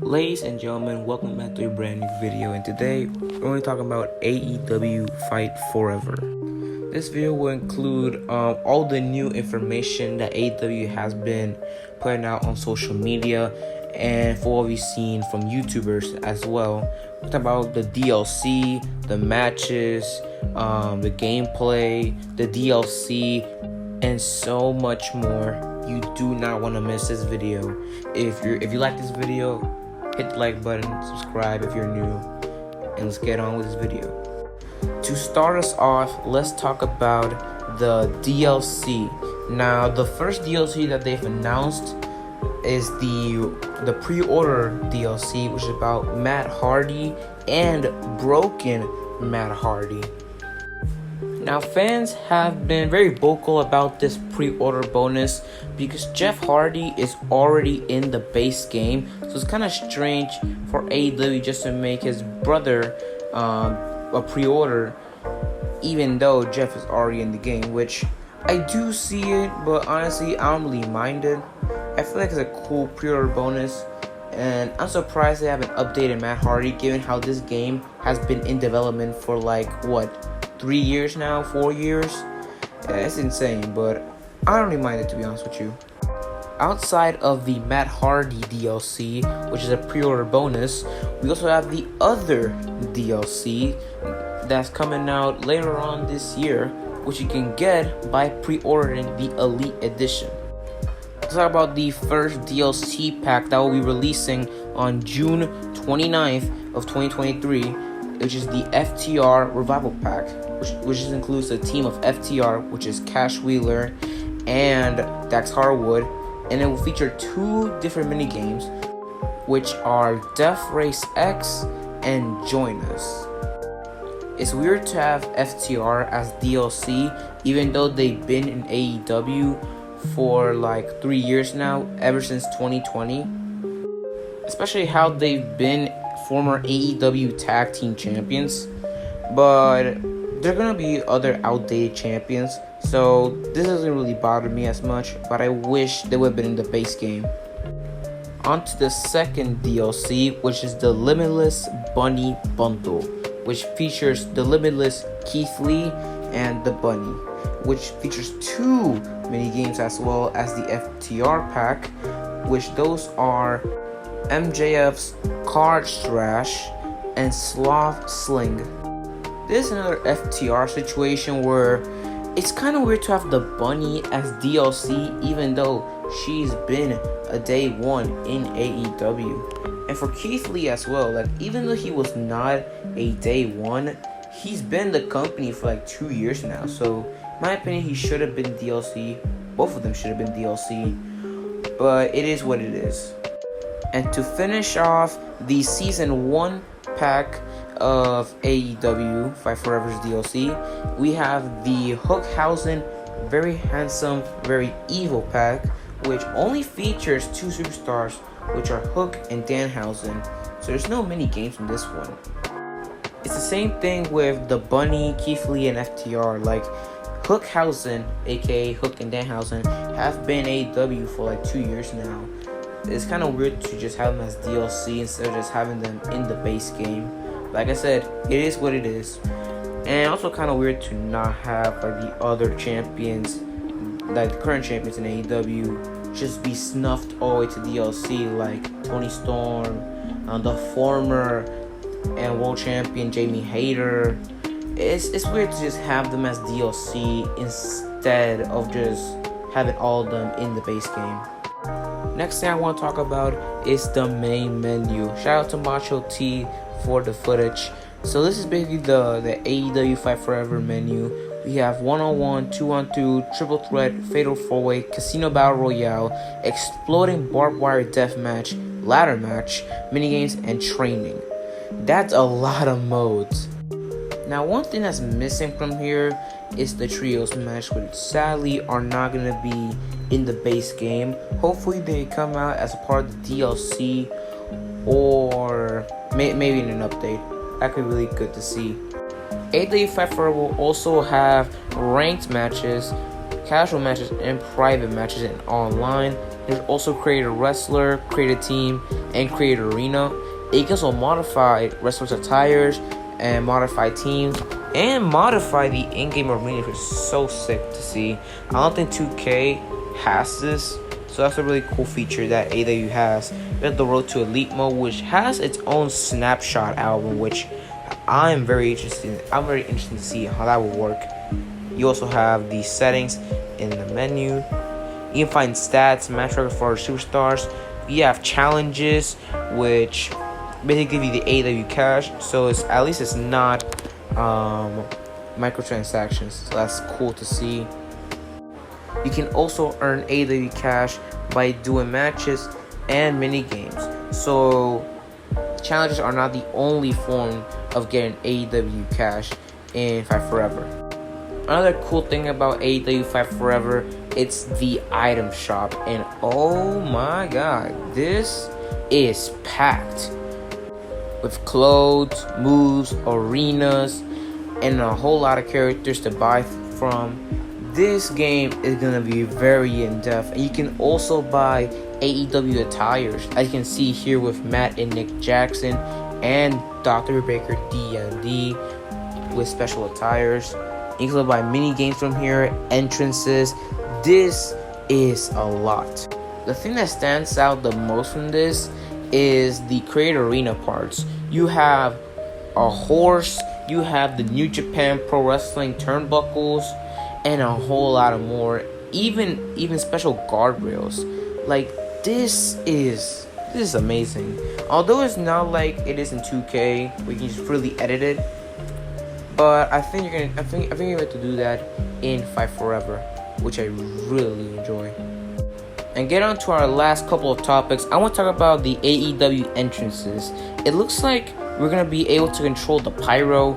Ladies and gentlemen, welcome back to a brand new video, and today we're going to talk about AEW Fight Forever. This video will include all the new information that AEW has been putting out on social media and for what we've seen from YouTubers as well. We'll talk about the DLC, the matches, the gameplay, the DLC, and so much more. You do not want to miss this video. If you like this video, hit the like button, subscribe if you're new, and let's get on with this video. To start us off, let's talk about the DLC. Now, the first DLC that they've announced is the pre-order DLC, which is about Matt Hardy and Broken Matt Hardy. Now, fans have been very vocal about this pre-order bonus because Jeff Hardy is already in the base game, so it's kind of strange for AEW just to make his brother a pre-order, even though Jeff is already in the game, which I do see it, but honestly, I don't really mind it. I feel like it's a cool pre-order bonus, and I'm surprised they haven't updated Matt Hardy, given how this game has been in development for 3 years now, 4 years. Yeah, it's insane, but I don't really mind it, to be honest with you. Outside of the Matt Hardy DLC, which is a pre-order bonus, we also have the other DLC that's coming out later on this year, which you can get by pre-ordering the Elite Edition. Let's talk about the first DLC pack that will be releasing on June 29th of 2023, which is the FTR Revival Pack, which includes a team of FTR, which is Cash Wheeler and Dax Harwood, and it will feature 2 different mini games, which are Death Race X and Join Us. It's weird to have FTR as DLC, even though they've been in AEW for 3 years now, ever since 2020. Especially how they've been former AEW Tag Team Champions, but there are gonna be other outdated champions, so this doesn't really bother me as much, but I wish they would have been in the base game. On to the second DLC, which is the Limitless Bunny Bundle, which features the Limitless Keith Lee and the Bunny, which features 2 mini games as well as the FTR pack, which those are MJF's Card Trash and Sloth Sling. This is another FTR situation where it's kind of weird to have the Bunny as DLC, even though she's been a day one in AEW. And for Keith Lee as well, even though he was not a day one, he's been in the company for 2 years now. So in my opinion, he should have been DLC. Both of them should have been DLC, but it is what it is. And to finish off the Season 1 pack of AEW Fight Forever's DLC, we have the Hookhausen Very Handsome, Very Evil pack, which only features 2 superstars, which are Hook and Danhausen. So there's no mini games in this one. It's the same thing with the Bunny, Keith Lee, and FTR. Hookhausen, aka Hook and Danhausen, have been AEW for 2 years now. It's kind of weird to just have them as DLC instead of just having them in the base game. Like I said, it is what it is. And also kind of weird to not have the other champions, the current champions in AEW, just be snuffed all the way to DLC, like Tony Storm, the former and world champion Jamie Hayter. It's weird to just have them as DLC instead of just having all of them in the base game. Next thing I want to talk about is the main menu. Shout out to Macho T for the footage. So this is basically the AEW Fight Forever menu. We have 1-on-1, 2-on-2, triple threat, fatal 4-way, casino battle royale, exploding barbed wire death match, ladder match, minigames, and training. That's a lot of modes. Now, one thing that's missing from here is the trios match, which sadly are not going to be in the base game. Hopefully they come out as a part of the DLC or maybe in an update. That could be really good to see. AEW Fight Forever will also have ranked matches, casual matches, and private matches and online. There's also create a wrestler, create a team, and create arena. You can also modify wrestlers' attires and modify teams and modify the in-game arena, which is so sick to see. I don't think 2K has this, so that's a really cool feature that AEW has. We have the Road to Elite mode, which has its own snapshot album, which I'm very interested to see how that will work. You also have the settings in the menu. You can find stats, match records for our superstars. You have challenges, which basically give you the AEW cash. So it's not microtransactions. So that's cool to see. You can also earn AEW cash by doing matches and mini games. So challenges are not the only form of getting AEW cash in Fight Forever. Another cool thing about AEW Fight Forever, it's the item shop, and oh my god, this is packed with clothes, moves, arenas, and a whole lot of characters to buy from. This game is gonna be very in-depth, and you can also buy AEW attires, as you can see here with Matt and Nick Jackson and Dr. Baker D&D with special attires. You can buy mini games from here, entrances. This is a lot. The thing that stands out the most from this is the Create Arena parts. You have a horse, you have the New Japan Pro Wrestling turnbuckles, and a whole lot of more. Even special guardrails. Like this is amazing. Although it's not like it is in 2K where you can just freely edit it. But I think you're going to do that in Fight Forever, which I really enjoy. And get on to our last couple of topics. I want to talk about the AEW entrances. It looks like we're going to be able to control the pyro.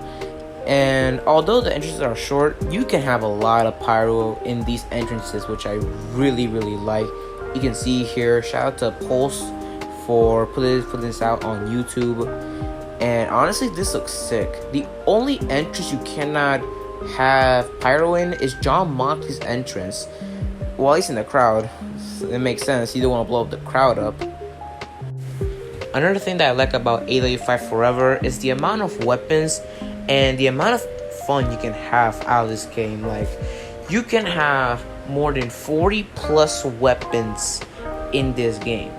And although the entrances are short, you can have a lot of pyro in these entrances, which I really like. You can see here, shout out to Pulse for putting this out on YouTube. And honestly, this looks sick. The only entrance you cannot have pyro in is John Moxley's entrance. Well, at least in the crowd. It makes sense. You don't want to blow up the crowd up. Another thing that I like about AEW Fight Forever is the amount of weapons and the amount of fun you can have out of this game. Like, you can have more than 40 plus weapons in this game.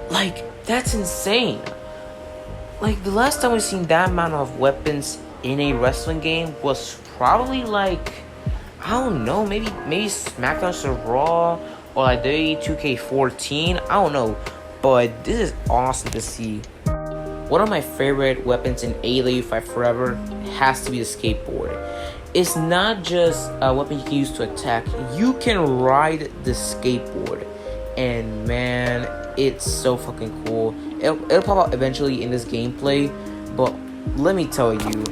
Like, that's insane. Like, the last time we've seen that amount of weapons in a wrestling game was probably like, I don't know, maybe SmackDown vs. Raw or like the 2K14. I don't know, but this is awesome to see. One of my favorite weapons in AEW Fight Forever has to be the skateboard. It's not just a weapon you can use to attack. You can ride the skateboard, and man, it's so fucking cool. It'll pop out eventually in this gameplay, but let me tell you,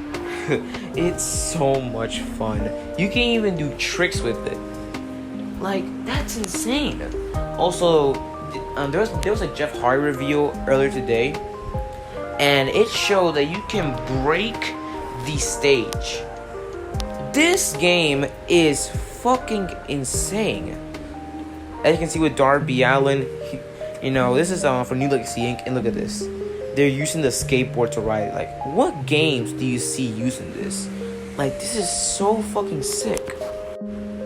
it's so much fun. You can even do tricks with it. Like, that's insane. Also, there was a Jeff Hardy review earlier today, and it showed that you can break the stage. This game is fucking insane. As you can see with Darby Allin, this is for New Legacy Inc. And look at this. They're using the skateboard to ride it. Like, what games do you see using this? Like, this is so fucking sick.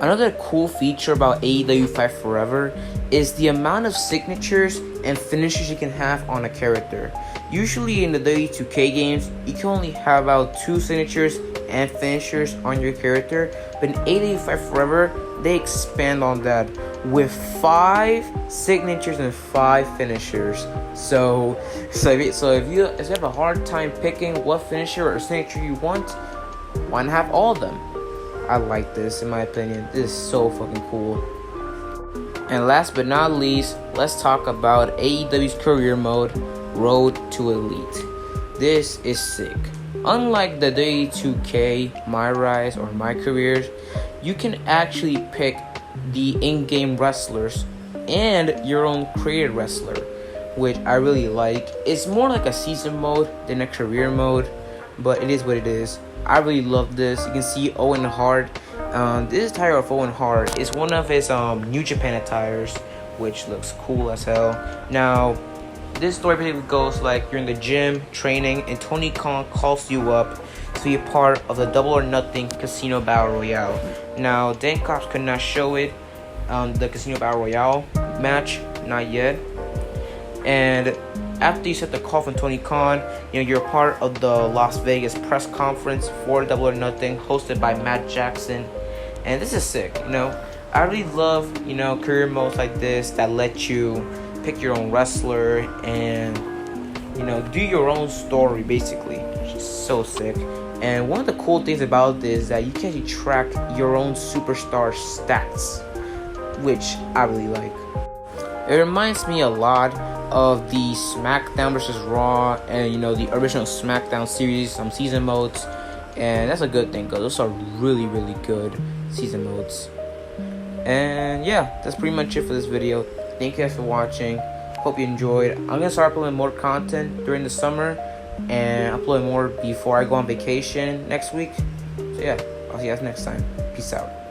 Another cool feature about AEW Fight Forever is the amount of signatures and finishes you can have on a character. Usually in the WWE 2K games, you can only have about 2 signatures and finishers on your character, but in AEW Fight Forever, they expand on that with 5 signatures and 5 finishers. So if you have a hard time picking what finisher or signature you want, why not have all of them? I like this, in my opinion. This is so fucking cool. And last but not least, let's talk about AEW's career mode, Road to Elite. This is sick. Unlike the WWE2K, My Rise, or My Careers, you can actually pick the in-game wrestlers and your own created wrestler, which I really like. It's more like a season mode than a career mode, but it is what it is. I really love this. You can see Owen Hart. This attire of Owen Hart is one of his New Japan attires, which looks cool as hell. Now, this story basically goes like you're in the gym training, and Tony Khan calls you up to be a part of the Double or Nothing Casino Battle Royale. Now, Dan Cox could not show it on the Casino Battle Royale match, not yet. And after you set the call from Tony Khan, you're a part of the Las Vegas press conference for Double or Nothing, hosted by Matt Jackson. And this is sick, I really love, career modes like this that let you pick your own wrestler and, do your own story, basically. Which is so sick. And one of the cool things about this is that you can actually track your own superstar stats, which I really like. It reminds me a lot of the SmackDown vs. Raw and, the original SmackDown series, some season modes. And that's a good thing, because those are really, really good season modes. And yeah, that's pretty much it for this video. Thank you guys for watching. Hope you enjoyed. I'm going to start uploading more content during the summer and upload more before I go on vacation next week. So yeah, I'll see you guys next time. Peace out.